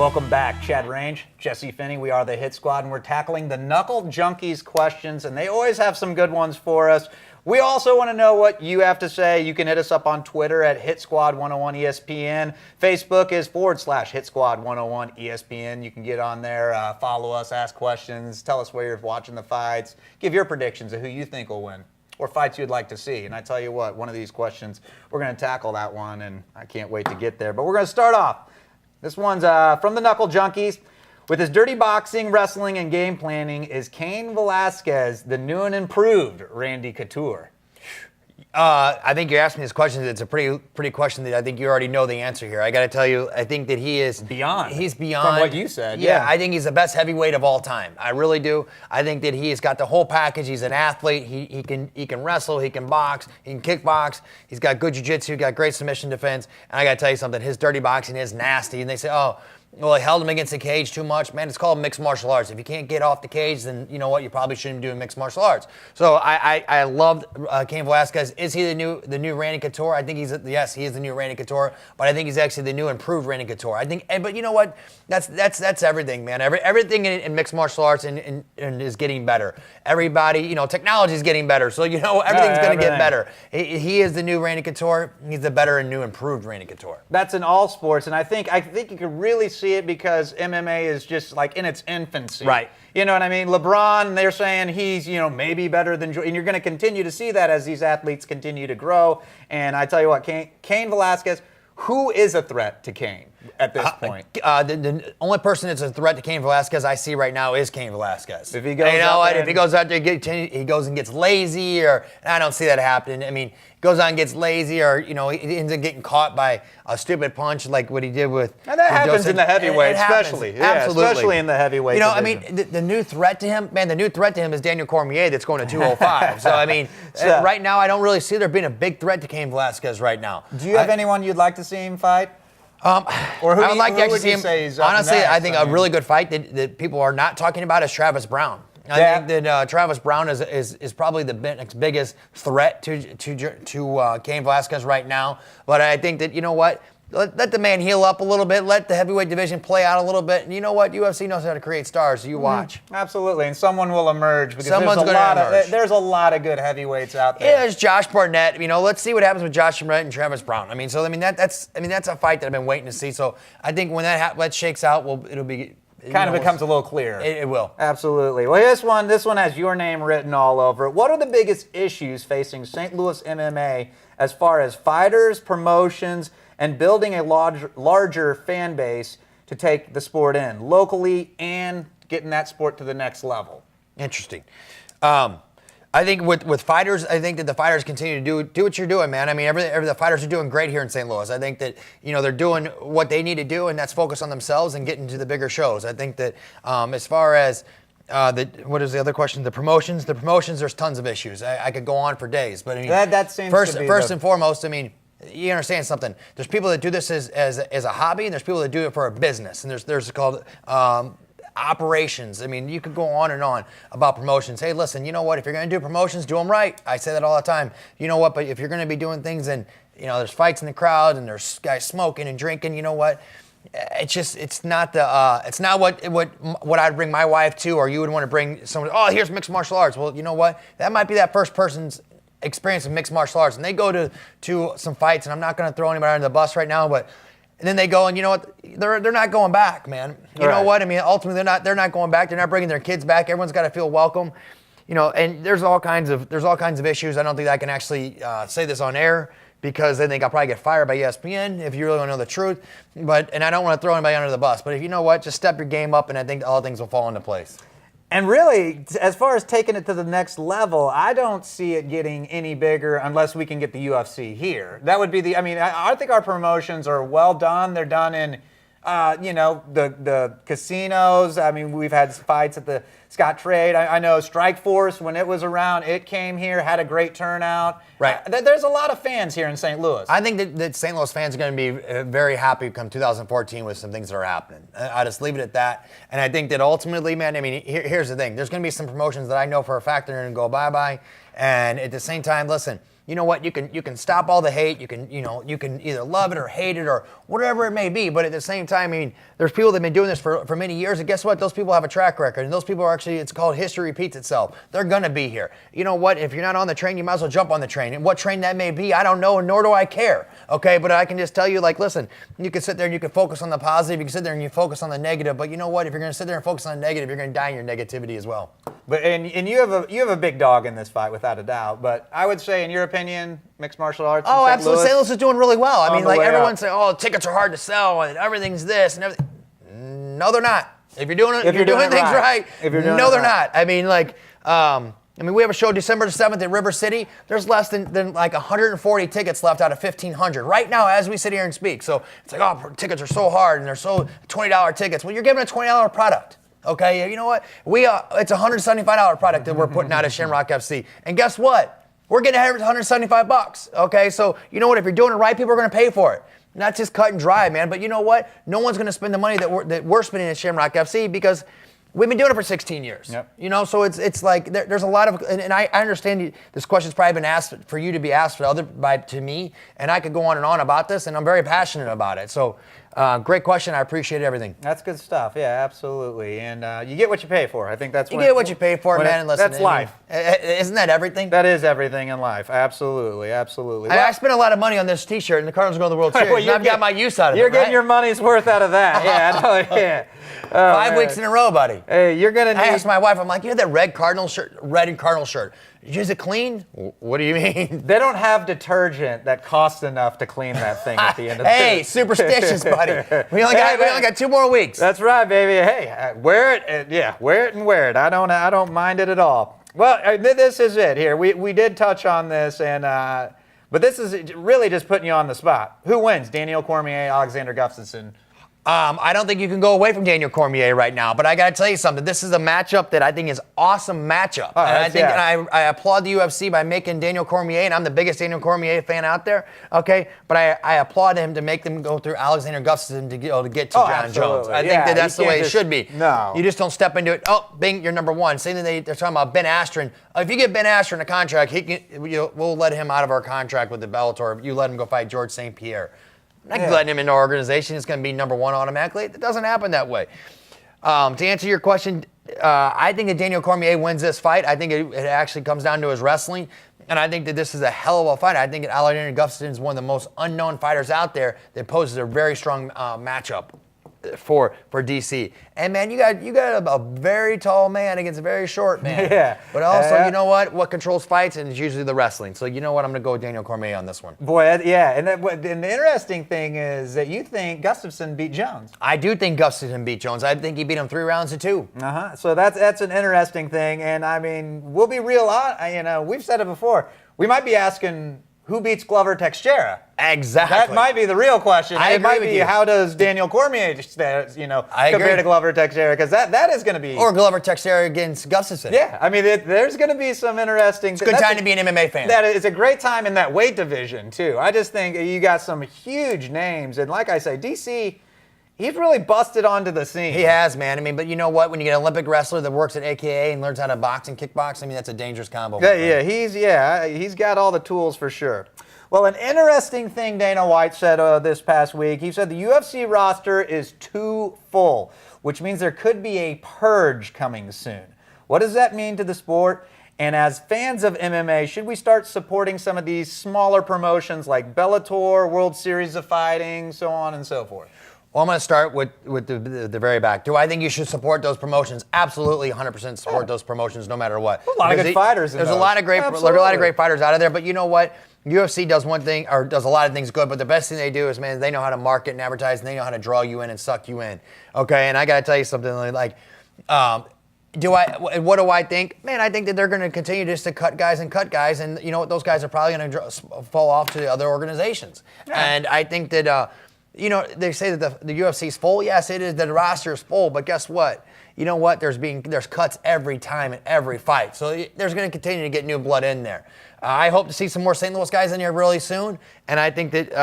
Welcome back, Chad Range, Jesse Finney. We are the Hit Squad, and we're tackling the Knuckle Junkies questions, and they always have some good ones for us. We also want to know what you have to say. You can hit us up on Twitter at HitSquad101ESPN. Facebook is /HitSquad101ESPN. You can get on there, follow us, ask questions, tell us where you're watching the fights, give your predictions of who you think will win or fights you'd like to see. And I tell you what, one of these questions, we're going to tackle that one, and I can't wait to get there. But we're going to start off. This one's from the Knuckle Junkies. With his dirty boxing, wrestling, and game planning, is Cain Velasquez the new and improved Randy Couture? I think you're asking this question. It's a pretty question that I think you already know the answer here. I got to tell you, I think that he is beyond. He's beyond. From what you said. Yeah, I think he's the best heavyweight of all time. I really do. I think that he's got the whole package. He's an athlete. He can wrestle. He can box. He can kickbox. He's got good jiu-jitsu. Got great submission defense. And I got to tell you something. His dirty boxing is nasty. And they say, oh, well, he held him against the cage too much. Man, it's called mixed martial arts. If you can't get off the cage, then you know what? You probably shouldn't be doing mixed martial arts. So I loved Cain Velasquez. Is he the new Randy Couture? I think yes, he is the new Randy Couture. But I think he's actually the new improved Randy Couture. But you know what? That's everything, man. Everything in mixed martial arts and is getting better. Everybody, technology is getting better. So everything's going to get better. He is the new Randy Couture. He's the better and new improved Randy Couture. That's in all sports, and I think you can really see it because MMA is just like in its infancy. Right. You know what I mean? LeBron, they're saying he's, maybe better than Jordan. And you're going to continue to see that as these athletes continue to grow. And I tell you what, Cain Velasquez, who is a threat to Cain at this point? The only person that's a threat to Cain Velasquez I see right now is Cain Velasquez. If he goes if he goes out there, he goes and gets lazy, or I don't see that happening. I mean, goes out and gets lazy, or he ends up getting caught by a stupid punch like what he did with. And that happens in the heavyweight, especially. Yeah, absolutely. Especially in the heavyweight. I mean, the new threat to him, man. The new threat to him is Daniel Cormier, that's going to 205. So I mean, right now I don't really see there being a big threat to Cain Velasquez right now. Do you have anyone you'd like to see him fight? Or I would like to actually see him. Honestly, next? I think a really good fight that people are not talking about is Travis Brown. I think that Travis Brown is probably the next biggest threat to Cain Velasquez right now. But I think that, you know what? Let the man heal up a little bit. Let the heavyweight division play out a little bit. And you know what? UFC knows how to create stars, so you watch. Absolutely. And someone will emerge because there's a lot of good heavyweights out there. Yeah, there's Josh Barnett. Let's see what happens with Josh Barnett and Travis Brown. That's a fight that I've been waiting to see. So I think when that shakes out, it'll be kind of becomes a little clearer. It will. Absolutely. Well, this one has your name written all over it. What are the biggest issues facing St. Louis MMA as far as fighters, promotions, and building a larger fan base to take the sport in locally and getting that sport to the next level? Interesting. I think with fighters, I think that the fighters continue to do what you're doing, man. I mean, the fighters are doing great here in St. Louis. I think that they're doing what they need to do, and that's focus on themselves and getting to the bigger shows. I think that as far as what is the other question? The promotions, there's tons of issues. I could go on for days, but I mean, that seems first and foremost, I mean, you understand something. There's people that do this as a hobby, and there's people that do it for a business, and there's called operations. I mean, you could go on and on about promotions. Hey, listen, you know what? If you're going to do promotions, do them right. I say that all the time. You know what? But if you're going to be doing things and there's fights in the crowd and there's guys smoking and drinking, you know what? It's not what I'd bring my wife to, or you would want to bring someone. Oh, here's mixed martial arts. Well, you know what? That might be that first person's experience of mixed martial arts, and they go to some fights, and I'm not going to throw anybody under the bus right now, but. And then they go, and you know what? They're not going back, man. You know what? I mean, ultimately, they're not going back. They're not bringing their kids back. Everyone's got to feel welcome, And there's all kinds of issues. I don't think I can actually say this on air because I think I'll probably get fired by ESPN if you really want to know the truth. And I don't want to throw anybody under the bus. But if you know what, just step your game up, and I think all things will fall into place. And really, as far as taking it to the next level, I don't see it getting any bigger unless we can get the UFC here. That would be I think our promotions are well done. They're done in, the casinos. I mean, we've had fights at the Scott Trade. I know Strikeforce, when it was around, it came here, had a great turnout. Right. There's a lot of fans here in St. Louis. I think that St. Louis fans are going to be very happy come 2014 with some things that are happening. I'll just leave it at that. And I think that ultimately, man, I mean, here's the thing. There's going to be some promotions that I know for a fact that are going to go bye-bye. And at the same time, listen, you know what, you can stop all the hate. You can either love it or hate it or whatever it may be. But at the same time, I mean, there's people that have been doing this for many years, and guess what? Those people have a track record, and those people are actually, it's called history repeats itself. They're gonna be here. You know what? If you're not on the train, you might as well jump on the train. And what train that may be, I don't know, nor do I care. Okay, but I can just tell you, like, listen, you can sit there and you can focus on the positive. You can sit there and you focus on the negative. But you know what? If you're gonna sit there and focus on the negative, you're gonna die in your negativity as well. But and you have a big dog in this fight without a doubt. But I would say, in your opinion, mixed martial arts. Oh, absolutely. St. Louis is doing really well. I mean, like everyone's saying, oh, tickets are hard to sell and everything's this and everything. No, they're not. If you're doing things right, no, they're not. I mean, like, we have a show December 7th at River City. There's less than like 140 tickets left out of 1,500 right now as we sit here and speak. So it's like, oh, tickets are so hard and they're so $20 tickets. Well, you're giving a $20 product. Okay, you know what? It's a $175 product that we're putting out at Shamrock FC. And guess what? We're getting $175. Okay, so you know what? If you're doing it right, people are going to pay for it. Not just cut and dry, man. But you know what? No one's going to spend the money that we're spending at Shamrock FC because we've been doing it for 16 years. Yep. You know, so it's like there's a lot of, and I understand this question's probably been asked for you to be asked to me, and I could go on and on about this, and I'm very passionate about it. So. Great question. I appreciate everything. That's good stuff. Yeah, absolutely. And you get what you pay for. I think that's you get what you pay for, man. And listen, that's life. Isn't that everything? That is everything in life. Absolutely, absolutely. I spent a lot of money on this T-shirt, and the Cardinals go to the World Series. Well, I've got my use out of it. You're getting your money's worth out of that. Yeah, I know. Yeah. 5 weeks in a row, buddy. Hey, you're gonna. I asked my wife. I'm like, you had that red and Cardinal shirt. Is it clean? What do you mean? They don't have detergent that costs enough to clean that thing at the end of the day. Hey, superstitious, buddy. We only got 2 more weeks. That's right, baby. Hey, wear it. Wear it and wear it. I don't mind it at all. Well, this is it here. We did touch on this, and but this is really just putting you on the spot. Who wins? Daniel Cormier, Alexander Gustafsson? I don't think you can go away from Daniel Cormier right now, but I got to tell you something. This is a matchup that I think is awesome matchup. Oh, and I applaud the UFC by making Daniel Cormier, and I'm the biggest Daniel Cormier fan out there, okay? But I applaud him to make them go through Alexander Gustafsson to get to John Jones. I think that's the way it should be. No. You just don't step into it, oh, bing, you're number one. Same thing they're talking about Ben Askren. If you get Ben Askren a contract, we'll let him out of our contract with the Bellator. You let him go fight George St. Pierre. I'm not letting him into our organization. It's going to be number one automatically. It doesn't happen that way. To answer your question, I think that Daniel Cormier wins this fight. I think it actually comes down to his wrestling. And I think that this is a hell of a fight. I think that Alexander Gustafsson is one of the most unknown fighters out there that poses a very strong matchup for DC. And man, you got a very tall man against a very short man. Yeah. But also, you know what controls fights, and it's usually the wrestling. So you know what, I'm going to go with Daniel Cormier on this one. Boy, yeah. And the interesting thing is that you think Gustafsson beat Jones. I do think Gustafsson beat Jones. I think he beat him 3 rounds to 2. So that's an interesting thing. And I mean, we'll be real on. We've said it before. We might be asking, who beats Glover Teixeira? Exactly. That might be the real question. It might be how does Daniel Cormier, compare to Glover Teixeira? Because that is going to be. Or Glover Teixeira against Gustafsson. Yeah, I mean, there's going to be some interesting. It's a good time to be an MMA fan. It's a great time in that weight division too. I just think you got some huge names, and like I say, DC. He's really busted onto the scene. He has, man. I mean, but you know what? When you get an Olympic wrestler that works at AKA and learns how to box and kickbox, I mean, that's a dangerous combo. He's got all the tools for sure. Well, an interesting thing Dana White said this past week, he said the UFC roster is too full, which means there could be a purge coming soon. What does that mean to the sport? And as fans of MMA, should we start supporting some of these smaller promotions like Bellator, World Series of Fighting, so on and so forth? Well, I'm going to start with the very back. Do I think you should support those promotions? Absolutely, 100% support those promotions, no matter what. A lot of good fighters. There's a lot of great fighters out of there. But you know what? UFC does one thing, or does a lot of things good. But the best thing they do is, man, they know how to market and advertise, and they know how to draw you in and suck you in. Okay, and I got to tell you something like. What do I think? Man, I think that they're going to continue just to cut guys, and you know what? Those guys are probably going to fall off to the other organizations. Yeah. And I think that. They say that the UFC's full. Yes, it is. The roster is full, but guess what? You know what? There's cuts every time in every fight. So there's going to continue to get new blood in there. I hope to see some more St. Louis guys in here really soon. And I think that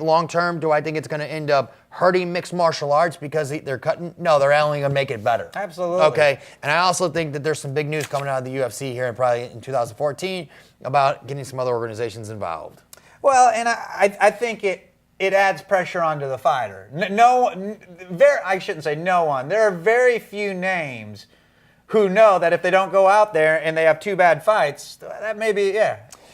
long term, do I think it's going to end up hurting mixed martial arts because they're cutting. No, they're only going to make it better. Absolutely. Okay, and I also think that there's some big news coming out of the UFC here probably in 2014 about getting some other organizations involved. Well, and I think it adds pressure onto the fighter. I shouldn't say no one. There are very few names who know that if they don't go out there and they have 2 bad fights, that may be,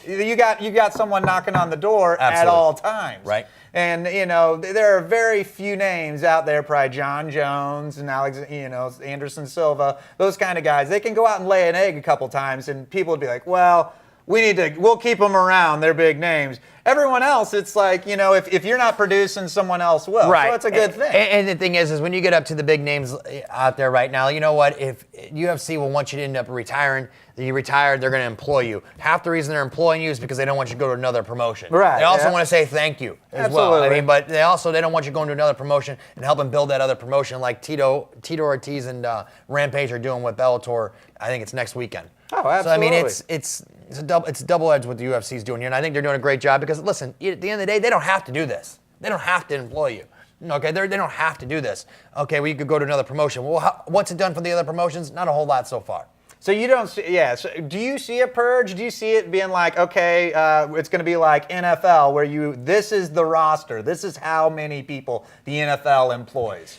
you got someone knocking on the door at all times. Right. And, there are very few names out there, probably John Jones and Anderson Silva, those kind of guys. They can go out and lay an egg a couple times and people would be like, well, we'll keep them around. They're big names. Everyone else, it's like, if you're not producing, someone else will. Right. So it's a good thing. And the thing is when you get up to the big names out there right now, you know what? If UFC will want you to end up retiring, you retired, they're going to employ you. Half the reason they're employing you is because they don't want you to go to another promotion. Right. They also want to say thank you as Absolutely. well. I mean, but they don't want you going to another promotion and helping build that other promotion like Tito Ortiz and Rampage are doing with Bellator. I think it's next weekend. Oh, absolutely. So I mean, it's a double edged what the UFC's doing here, and I think they're doing a great job because listen, at the end of the day, they don't have to do this. They don't have to employ you. Okay, they don't have to do this. Okay, well, you could go to another promotion. Well, what's it done for the other promotions? Not a whole lot so far. So you don't see, so do you see a purge? Do you see it being like, okay, it's going to be like NFL where this is the roster. This is how many people the NFL employs.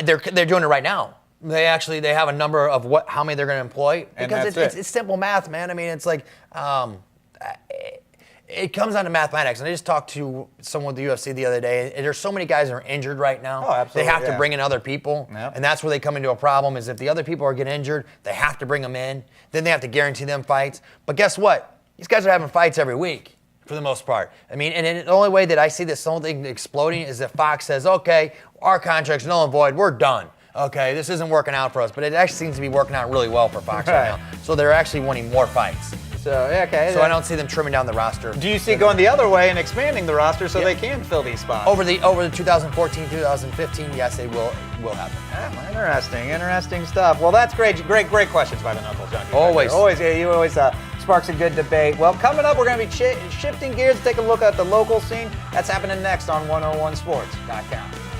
They're doing it right now. They have a number of how many they're going to employ because it's simple math, man. I mean, it's like it comes down to mathematics. And I just talked to someone with the UFC the other day. And there's so many guys that are injured right now. Oh, absolutely. They have to bring in other people, Yep. and that's where they come into a problem. Is if the other people are getting injured, they have to bring them in. Then they have to guarantee them fights. But guess what? These guys are having fights every week. For the most part. I mean, and the only way that I see this whole thing exploding is if Fox says, okay, our contract's null and void, we're done. Okay, this isn't working out for us, but it actually seems to be working out really well for Fox right now. So they're actually winning more fights. So, okay. So I don't see them trimming down the roster. Do you see going the other way and expanding the roster so they can fill these spots? Over the 2014, 2015, yes, they will happen. Interesting stuff. Well, that's great questions by the Knuckle Junkies. Always. You always sparks a good debate. Well, coming up, we're going to be shifting gears to take a look at the local scene. That's happening next on 101sports.com.